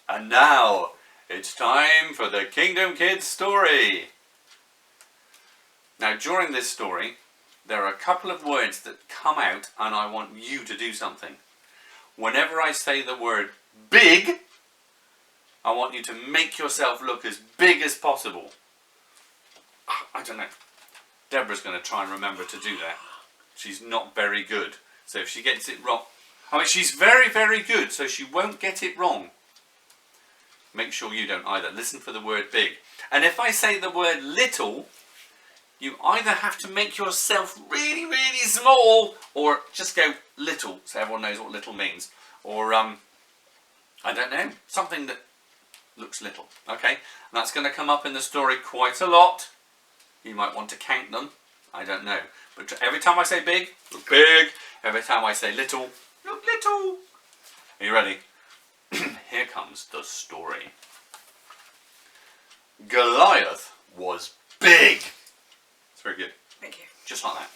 And now, it's time for the Kingdom Kids story. Now, during this story, there are a couple of words that come out and I want you to do something. Whenever I say the word big, I want you to make yourself look as big as possible. I don't know. Deborah's going to try and remember to do that. She's not very good. So if she gets it wrong... I mean, she's very, very good, so she won't get it wrong. Make sure you don't either. Listen for the word big. And if I say the word little, you either have to make yourself really, really small, or just go little, so everyone knows what little means. Or, I don't know, something that looks little. Okay? And that's going to come up in the story quite a lot. You might want to count them. I don't know. But every time I say big, look big. Every time I say little, look little. Are you ready? Here comes the story. Goliath was big. It's very good. Thank you. Just like that.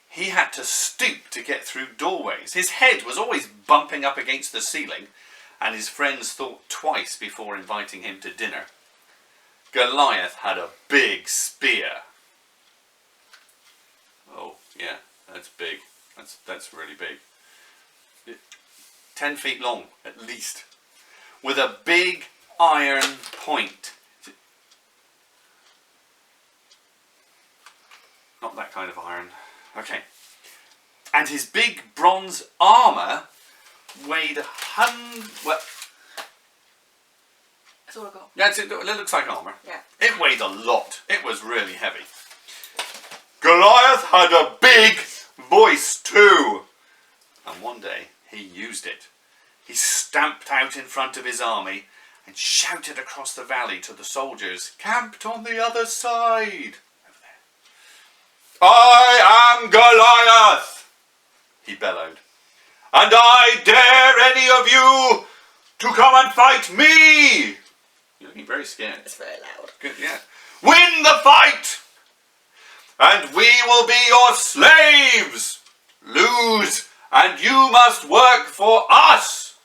He had to stoop to get through doorways. His head was always bumping up against the ceiling, and his friends thought twice before inviting him to dinner. Goliath had a big spear. Oh, yeah, that's big. That's really big. 10 feet long, at least. With a big iron point. Not that kind of iron. Okay. And his big bronze armour weighed well, that's all I got. yeah, it looks like armour. Yeah. It weighed a lot. It was really heavy. Goliath had a big voice too. And one day he used it. He stamped out in front of his army and shouted across the valley to the soldiers camped on the other side. Over there. I am Goliath, he bellowed. And I dare any of you to come and fight me. You're looking very scared. It's very loud. Good, yeah. Win the fight, and we will be your slaves. Lose, and you must work for us.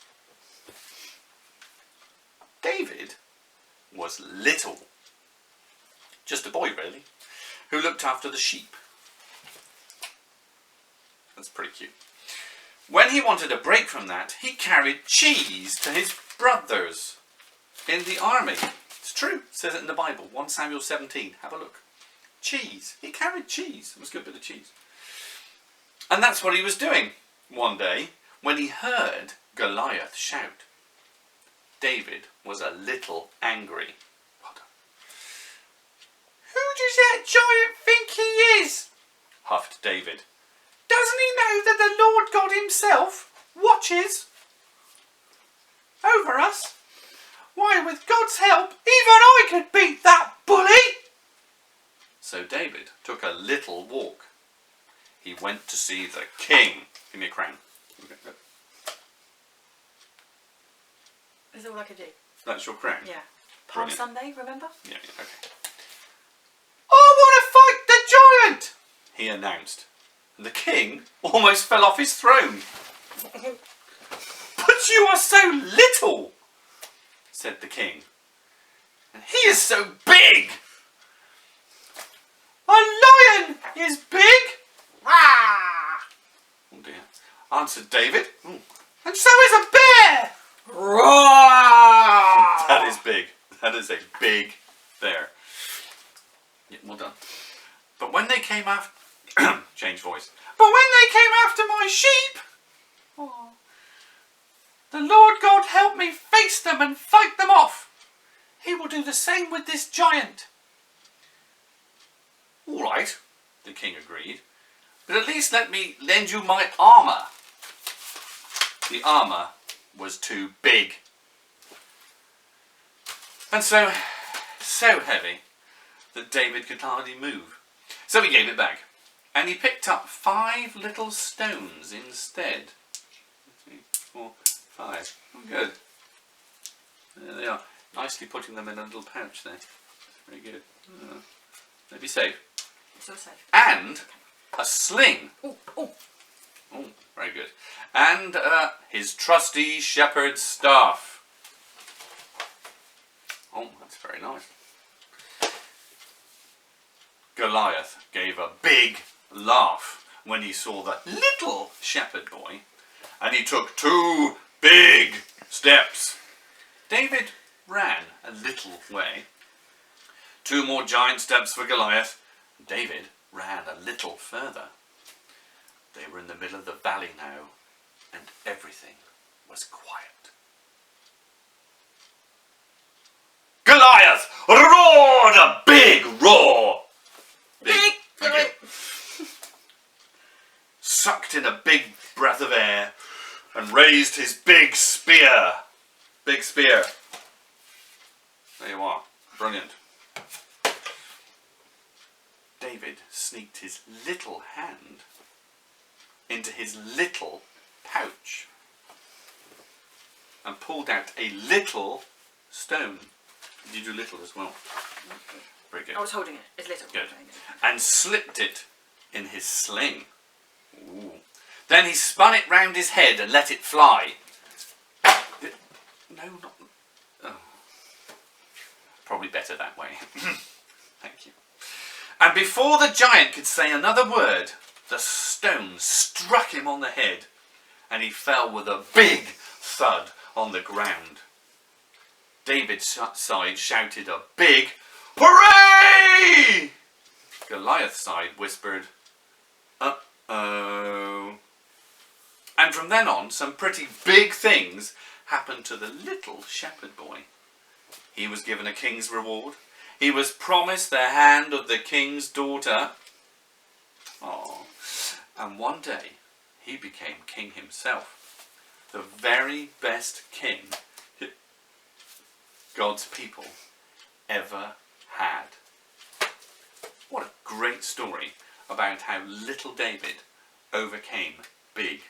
David was little. Just a boy, really, who looked after the sheep. That's pretty cute. When he wanted a break from that, he carried cheese to his brothers in the army. It's true. It says it in the Bible. 1 Samuel 17. Have a look. Cheese. He carried cheese. It was a good bit of cheese. And that's what he was doing one day when he heard Goliath shout. David was a little angry. Well done. Who does that giant think he is? Huffed David. Doesn't he know that the Lord God himself watches over us? Why, with God's help, even I could beat that bully. So David took a little walk. He went to see the king. Give me a crown. Is that all I could do? That's your crown? Yeah. Palm Brilliant. Sunday, remember? Yeah, okay. I want to fight the giant, he announced. And the king almost fell off his throne. But you are so little, said the king. And he is so big. A lion is big. Ah! Oh dear, answered David. Ooh. And so is a bear. Roar! That is big. That is a big bear. Yeah, well done. But when they came after... change voice. But when they came after my sheep... Oh, the Lord God help me face them and fight them off. He will do the same with this giant. All right, the king agreed. But at least let me lend you my armour. The armour was too big. And so heavy that David could hardly move. So he gave it back. And he picked up 5 little stones instead. 2, 4, 5. Oh, good. There they are. Nicely putting them in a little pouch there. Very good. They'll be safe. So safe. And a sling. Oh, oh. Oh, very good. And his trusty shepherd's staff. Very nice. Goliath gave a big laugh when he saw the little shepherd boy, and he took 2 big steps. David ran a little way. 2 more giant steps for Goliath. David ran a little further. They were in the middle of the valley now, and everything was quiet. Goliath roared a big roar. Big. Thank you. Sucked in a big breath of air and raised his big spear. Big spear. There you are. Brilliant. David sneaked his little hand into his little pouch and pulled out a little stone. Did you do little as well? Very good. I was holding it. It's little. Good. And slipped it in his sling. Ooh. Then he spun it round his head and let it fly. No, not... Oh. Probably better that way. Thank you. And before the giant could say another word, the stone struck him on the head and he fell with a big thud on the ground. David's side shouted a big hooray! Goliath's side whispered, uh-oh. And from then on, some pretty big things happened to the little shepherd boy. He was given a king's reward. He was promised the hand of the king's daughter. Oh, and one day he became king himself. The very best king God's people ever had. What a great story about how little David overcame big